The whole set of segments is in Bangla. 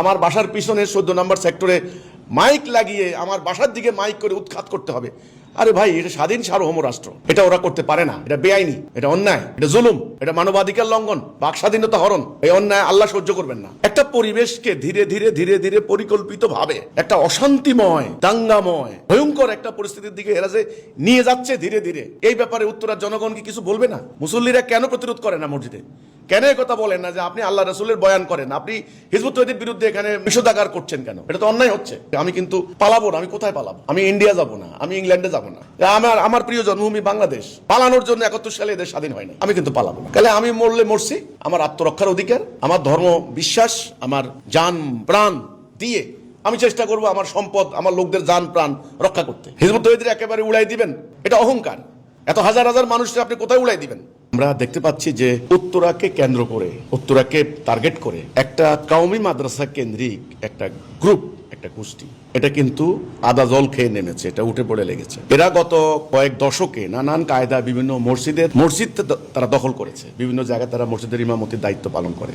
আমার বাসার পিছনে 14 নম্বর সেক্টরে মাইক লাগিয়ে আমার বাসার দিকে মাইক করে উৎখাত করতে হবে। আরে ভাই, এটা স্বাধীন সার্বভৌম রাষ্ট্র, এটা ওরা করতে পারে না। এটা বেআইনি, এটা অন্যায়, এটা জুলুম, এটা মানবাধিকার লঙ্ঘন, বাক স্বাধীনতা হরণ। এই অন্যায় আল্লাহ সহ্য করবেন না। একটা পরিবেশকে ধীরে ধীরে ধীরে ধীরে পরিকল্পিত ভাবে একটা অশান্তিময়, দাঙ্গাময়, ভয়ঙ্কর একটা পরিস্থিতির দিকে এরা যে নিয়ে যাচ্ছে ধীরে ধীরে, এই ব্যাপারে উত্তরার জনগণ কি কিছু বলবে না? মুসল্লিরা কেন প্রতিরোধ করে না মসজিদে? কেন কথা বলেন না যে আপনি আল্লাহ রাসূলের বয়ান করেন, আপনি হিজবুত তওহীদের বিরুদ্ধে এখানে নিষেধাজ্ঞা করছেন কেন? এটা তো অন্যায় হচ্ছে। আমি কিন্তু পালাবো না। আমি কোথায় পালাবো? আমি ইন্ডিয়া যাব না, আমি ইংল্যান্ডে যাব না। আমার প্রিয় জন্মভূমি বাংলাদেশ। পালানোর জন্য 71 সালে এদের স্বাধীন হয় না। আমি কিন্তু পালাবো না। তাহলে আমি মরলে মরছি, আমার আত্মরক্ষার অধিকার, আমার ধর্ম বিশ্বাস, আমার জান প্রাণ দিয়ে আমি চেষ্টা করবো আমার সম্পদ, আমার লোকদের জান প্রাণ রক্ষা করতে। হিজবুত তওহীদের একেবারে উড়াই দিবেন, এটা অহংকার। এত হাজার হাজার মানুষকে আপনি কোথায় উড়াই দিবেন? আমরা দেখতে পাচ্ছি যে উত্তরাকে কেন্দ্র করে, উত্তরাকে টার্গেট করে একটা কওমি মাদ্রাসা কেন্দ্রিক একটা গ্রুপ, একটা গোষ্ঠী, এটা কিন্তু আদা জল খেয়ে নেমেছে, এটা উঠে পড়ে লেগেছে। এরা গত কয়েক দশকে নানান কায়দা বিভিন্ন মসজিদ তারা দখল করেছে। বিভিন্ন জায়গায় তারা মসজিদের ইমামতির দায়িত্ব পালন করে।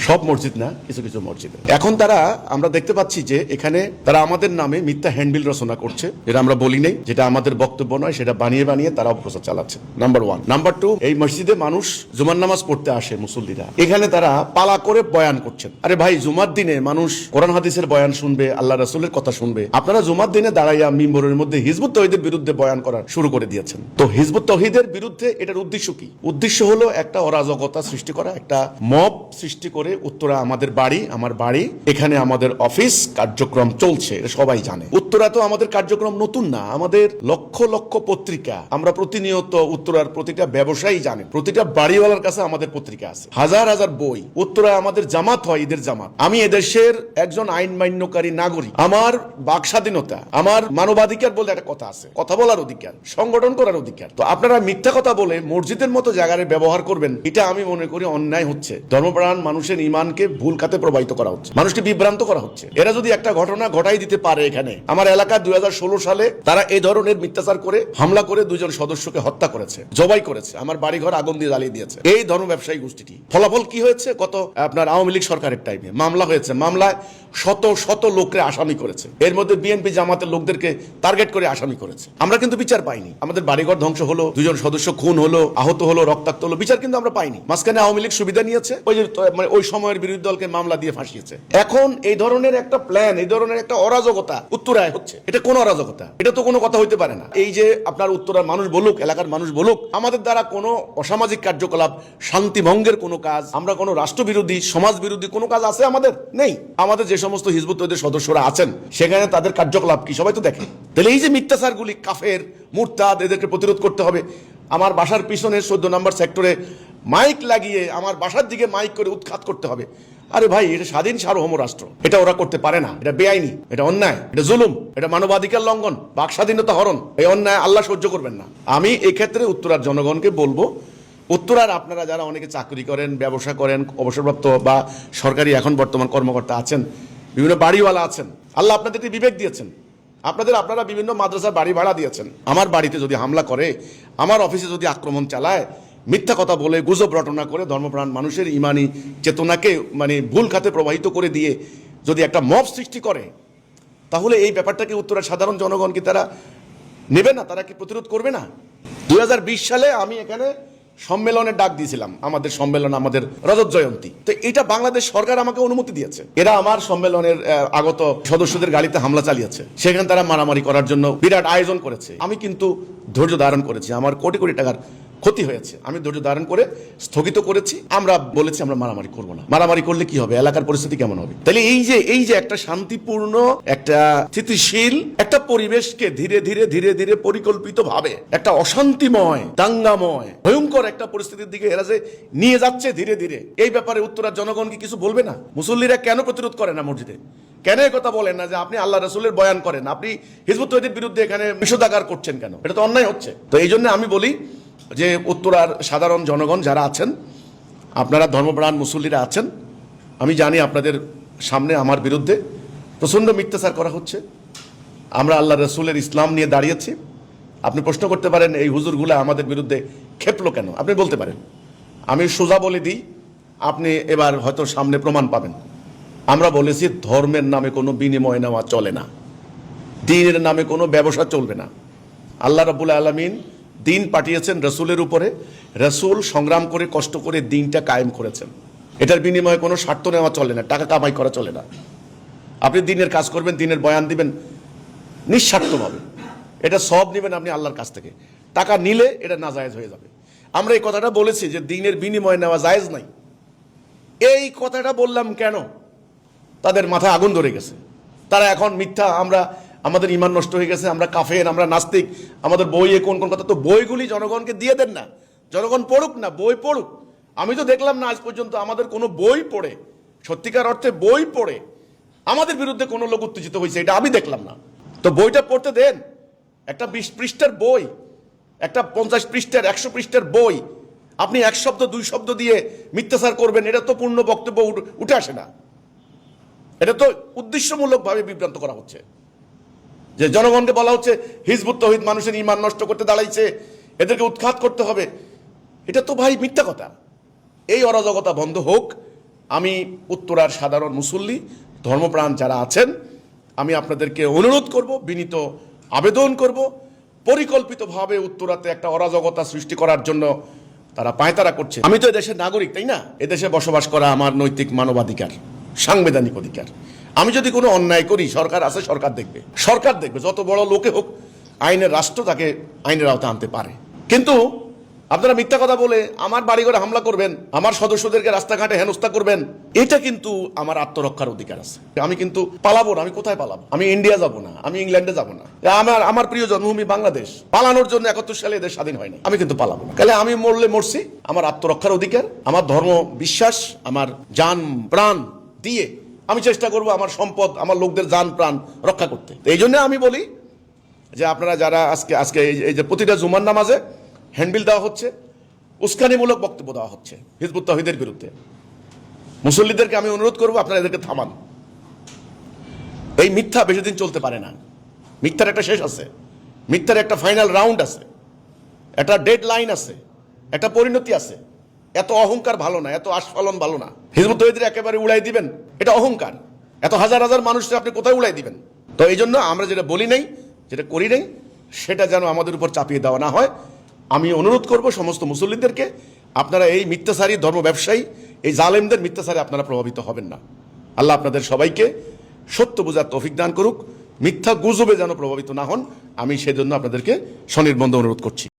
সব মসজিদ না, কিছু কিছু মসজিদে। এখন তারা, আমরা দেখতে পাচ্ছি যে এখানে তারা আমাদের নামে মিথ্যা হ্যান্ডবিল রচনা করছে, যেটা আমরা বলি নাই, যেটা আমাদের বক্তব্য নয়, সেটা বানিয়ে বানিয়ে তারা অপপ্রচার চালাচ্ছে। নাম্বার 1। নাম্বার 2, এই মসজিদে মানুষ জুমার নামাজ পড়তে আসে, মুসল্লিরা, এখানে তারা পালা করে বয়ান করছেন। আরে ভাই, জুমার দিনে মানুষ কোরআন হাদিসের বয়ান শুনবে, আল্লাহ রাসূলের কথা শুনবে। আপনারা জুমার দিনে দাঁড়াইয়া মিম্বরের মধ্যে হিজবুত তওহীদের বিরুদ্ধে বয়ান করা শুরু করে দিয়েছেন। তো হিজবুত তওহীদের বিরুদ্ধে এটার উদ্দেশ্য কি? উদ্দেশ্য হলো একটা অরাজকতা সৃষ্টি করা, একটা মব সৃষ্টি করে উত্তরা আমাদের বাড়ি, আমার বাড়ি, এখানে আমাদের অফিস কার্যক্রম চলছে, এটা সবাই জানে। উত্তরা তো আমাদের কার্যক্রম নতুন না, আমাদের লক্ষ লক্ষ পত্রিকা, আমরা প্রতিনিয়ত উত্তরার প্রতিটা ব্যবসায়ী জানে, প্রতিটা বাড়িওয়ালার কাছে আমাদের পত্রিকা আছে, হাজার হাজার বই। উত্তরা আমাদের জামাত হয়, ঈদের জামাত। আমি এদেশের একজন আইন মান্যকারী নাগরিক। আমার বাক স্বাধীনতা, আমার মানবাধিকার বলতে একটা কথা আছে, কথা বলার অধিকার, সংগঠন করার অধিকার। তো আপনারা মিথ্যা কথা বলে মসজিদের মতো জায়গায় ব্যবহার করবেন, এটা আমি মনে করি অন্যায় হচ্ছে। ধর্মপ্রাণ মানুষের ইমানকে ভুল খাতে প্রবাহিত করা হচ্ছে, মানুষকে বিভ্রান্ত করা হচ্ছে। এরা যদি একটা ঘটনা ঘটাই দিতে পারে, এখানে আমার এলাকা 2016 সালে তারা এই ধরনের মিথ্যাচার করে হামলা করে 2 জন সদস্যকে হত্যা করেছে, জবাই করেছে, আমার বাড়িঘর আগুন দিয়ে জ্বালিয়ে দিয়েছে এই ধর্ম ব্যবসায়ী গোষ্ঠীটি। ফলাফল কি হয়েছে? গত আপনার আওয়ামী লীগ সরকারের টাইমে মামলা হয়েছে, মামলায় শত শত লোককে আসামি করেছে, এর মধ্যে বিএনপি জামাতের লোকদেরকে টার্গেট করে আসামি করেছে। আমরা কিন্তু বিচার পাইনি। আমাদের বাড়িঘর ধ্বংস হলো, 2 জন সদস্য খুন হলো, আহত হলো, রক্তাক্ত হলো, বিচার কিন্তু আমরা পাইনি। মাঝখানে আওয়ামী লীগ সুবিধা নিয়েছে, ওই যে মানে ওই সময়ের বিরোধী দলকে মামলা দিয়ে ফাঁসিয়েছে। এখন এই ধরনের একটা প্ল্যান, এই ধরনের একটা অরাজকতা উত্তরায় হচ্ছে। এটা কোন অরাজকতা? এটা তো কোনো কথা হইতে পারে না। এই যে আপনার উত্তরার মানুষ বলুক, এলাকার মানুষ বলুক, আমাদের দ্বারা কোনো অসামাজিক কার্যকলাপ, শান্তি ভঙ্গের কোনো কাজ, আমরা কোনো রাষ্ট্রবিরোধী, সমাজ বিরোধী কোনো কাজ আছে আমাদের? নেই। আমাদের যে সমস্ত হিজবুত তওহীদের সদস্যরা আছেন, সেখানে তাদের কার্যকলাপ কি সবাই তো দেখে। তাহলে এই যে মিথ্যাচারগুলি, কাফের, মুরতাদ, এদেরকে প্রতিরোধ করতে হবে। আমার বাসার পিছনে 14 নম্বর সেক্টরে মাইক লাগিয়ে আমার বাসার দিকে মাইক করে উৎখাত করতে হবে। আরে ভাই, এটা স্বাধীন সার্বভৌম রাষ্ট্র, এটা ওরা করতে পারে না। এটা বেআইনি, এটা অন্যায়, এটা জুলুম, এটা মানবাধিকার লঙ্ঘন, বাক স্বাধীনতা হরণ। এই অন্যায় আল্লাহ সহ্য করবেন না। আমি এই ক্ষেত্রে উত্তরার জনগণকে বলবো, উত্তরার আপনারা যারা অনেকে চাকরি করেন, ব্যবসা করেন, অবসরপ্রাপ্ত বা সরকারি এখন বর্তমান কর্মকর্তা আছেন, বিভিন্ন বাড়িওয়ালা আছেন, আল্লাহ আপনাদেরকে বিবেক দিয়েছেন, আপনারা বিভিন্ন মাদ্রাসার বাড়ি ভাড়া দিয়েছেন। আমার বাড়িতে যদি হামলা করে, আমার অফিসে যদি আক্রমণ চালায়, মিথ্যা কথা বলে, গুজব রটনা করে, ধর্মপ্রাণ মানুষের ইমানি চেতনাকে মানে ভুল খাতে প্রবাহিত করে দিয়ে যদি একটা মব সৃষ্টি করে, তাহলে এই ব্যাপারটাকে উত্তরের সাধারণ জনগণ কি তারা নেবে না? তারা কি প্রতিরোধ করবে না? 2020 সালে আমি এখানে সম্মেলনের ডাক দিয়েছিলাম, আমাদের সম্মেলন, আমাদের রজত জয়ন্তী। তো এটা বাংলাদেশ সরকার আমাকে অনুমতি দিয়েছে। এরা আমার সম্মেলনের আগত সদস্যদের গাড়িতে হামলা চালিয়েছে, সেখানে তারা মারামারি করার জন্য বিরাট আয়োজন করেছে। আমি কিন্তু ধৈর্য ধারণ করেছি, আমার কোটি কোটি টাকার ক্ষতি হয়েছে, আমি ধৈর্য ধারণ করে স্থগিত করেছি। আমরা বলেছি আমরা মারামারি করবো না। মারামারি করলে কি হবে? এলাকার পরিস্থিতি কেমন হবে? তাহলে এই যে একটা শান্তিপূর্ণ, একটা স্থিতিশীল একটা পরিবেশকে ধীরে ধীরে ধীরে ধীরে পরিকল্পিত ভাবে একটা অশান্তিময়, দাঙ্গাময়, ভয়ঙ্কর একটা পরিস্থিতির দিকে এরা যে নিয়ে যাচ্ছে ধীরে ধীরে, এই ব্যাপারে উত্তরার জনগণ কি কিছু বলবে না? মুসল্লিরা কেন প্রতিরোধ করে না মসজিদে? কেন কথা বলেন না যে আপনি আল্লাহ রাসূলের বয়ান করেন, আপনি হিজবুত তওহীদের বিরুদ্ধে এখানে নিষেধাজ্ঞা করছেন কেন? এটা তো অন্যায় হচ্ছে। তো এই জন্য আমি বলি যে উত্তরার সাধারণ জনগণ যারা আছেন, আপনারা ধর্মপ্রাণ মুসল্লিরা আছেন, আমি জানি আপনাদের সামনে আমার বিরুদ্ধে প্রচণ্ড মিথ্যাচার করা হচ্ছে। আমরা আল্লাহ রাসূলের ইসলাম নিয়ে দাঁড়িয়েছি। আপনি প্রশ্ন করতে পারেন এই হুজুরগুলা আমাদের বিরুদ্ধে খেপলো কেন? আপনি বলতে পারেন। আমি সোজা বলে দিই, আপনি এবার হয়তো সামনে প্রমাণ পাবেন। আমরা বলেছি ধর্মের নামে কোনো বিনিময় নেওয়া চলে না, দ্বীনের নামে কোনো ব্যবসা চলবে না। আল্লাহ রাব্বুল আলামিন দ্বীন পাঠিয়েছেন রসুলের উপরে, রসুল সংগ্রাম করে কষ্ট করে দ্বীনটা কায়েম করেছেন। এটার বিনিময়ে কোনো স্বার্থ নেওয়া চলে না, টাকা কামাই করা চলে না। আপনি দ্বীনের কাজ করবেন, দ্বীনের বয়ান দিবেন নিঃস্বার্থভাবে, এটা সব নেবেন আপনি আল্লাহর কাছ থেকে। টাকা নিলে এটা নাজায়েজ হয়ে যাবে। আমরা এই কথাটা বলেছি যে দ্বীনের বিনিময়ে নেওয়া জায়েজ নাই। এই কথাটা বললাম কেন? তাদের মাথায় আগুন ধরে গেছে। তারা এখন মিথ্যা, আমাদের ঈমান নষ্ট হয়ে গেছে, আমরা কাফের, আমরা নাস্তিক, আমাদের বইয়ে কোন কোন কথা। তো বইগুলি জনগণকে দিয়ে দেন না, জনগণ পড়ুক না, বই পড়ুক। আমি তো দেখলাম না আজ পর্যন্ত আমাদের কোনো বই পড়ে, সত্যিকার অর্থে বই পড়ে আমাদের বিরুদ্ধে কোনো লোক উত্তেজিত হয়েছে, এটা আমি দেখলাম না। তো বইটা পড়তে দেন। একটা 20 পৃষ্ঠার বই, একটা 50 পৃষ্ঠার 100 পৃষ্ঠার বই আপনি 1 শব্দ 2 শব্দ দিয়ে মিথ্যাচার করবেন, এটা তো পূর্ণ বক্তব্য উঠে আসে না। এটা তো উদ্দেশ্যমূলকভাবে বিভ্রান্ত করা হচ্ছে। যে জনগণকে বলা হচ্ছে হিজবুত তৌহিদ মানুষের ঈমান নষ্ট করতে দাঁড়াইছে, এদেরকে উৎখাত করতে হবে। এটা তো ভাই মিথ্যা কথা। এই অরাজকতা বন্ধ হোক। আমি উত্তরার সাধারণ মুসল্লি, ধর্মপ্রাণ যারা আছেন, আমি আপনাদেরকে অনুরোধ করব, বিনীত আবেদন করব, পরিকল্পিতভাবে উত্তরাতে একটা অরাজকতা সৃষ্টি করার জন্য তারা পায়তারা করছে। আমি তো এদেশের নাগরিক, তাই না? এদেশে বসবাস করা আমার নৈতিক মানবাধিকার, সাংবিধানিক অধিকার। আমি যদি কোনো অন্যায় করি, সরকার আছে, সরকার দেখবে, সরকার দেখবে। যত বড় লোকে হোক, আইনের রাষ্ট্র তাকে আইনের আওতায় আনতে পারে। কিন্তু আপনারা মিথ্যা কথা বলে আমার বাড়িঘরে হামলা করবেন, আমার সদস্যদেরকে রাস্তাঘাটে হেনস্থা করবেন, এটা কিন্তু আমার আত্মরক্ষার অধিকার আছে। আমি কিন্তু পালাবো না। আমি কোথায় পালাবো? আমি ইন্ডিয়া যাব না, আমি ইংল্যান্ডে যাব না। আমার প্রিয় জন্মভূমি বাংলাদেশ। পালানোর জন্য 71 সালে এদের স্বাধীন হয়নি। আমি কিন্তু পালাবো না। তাহলে আমি মরলে মরছি, আমার আত্মরক্ষার অধিকার, আমার ধর্ম বিশ্বাস, আমার জান প্রাণ দিয়ে আমি চেষ্টা করব আমার সম্পদ, আমার লোকদের জান প্রাণ রক্ষা করতে। এই জন্য আমি বলি যে আপনারা যারা আজকে এই যে প্রতিটা জুমার নামাজে হ্যান্ডবিল দেওয়া হচ্ছে, উস্কানিমূলক বক্তব্য দেওয়া হচ্ছে হিজবুত তাওহীদের বিরুদ্ধে, মুসল্লিদেরকে আমি অনুরোধ করবো আপনারা এদেরকে থামান। এই মিথ্যা বেশি দিন চলতে পারে না। মিথ্যার একটা শেষ আছে, মিথ্যার একটা ফাইনাল রাউন্ড আছে, একটা ডেড লাইন আছে, একটা পরিণতি আছে। এত অহংকার ভালো না, এত আস্ফালন ভালো না। হিজবুত তাওহীদের একেবারে উড়াই দিবেন, এটা অহংকার। এত হাজার হাজার মানুষকে আপনি কোথায় উড়াই দিবেন? তো এই জন্য আমরা যেটা বলি নাই, যেটা করি নাই, সেটা যেন আমাদের উপর চাপিয়ে দেওয়া না হয়। আমি অনুরোধ করব সমস্ত মুসল্লিদেরকে, আপনারা এই মিথ্যাচারী ধর্ম ব্যবসায়ী, এই জালেমদের মিথ্যাচারে আপনারা প্রভাবিত হবেন না। আল্লাহ আপনাদের সবাইকে সত্য বোঝার তৌফিক দান করুক, মিথ্যা গুজবে যেন প্রভাবিত না হন। আমি সেজন্য আপনাদেরকে স্বনির্বন্ধ অনুরোধ করছি।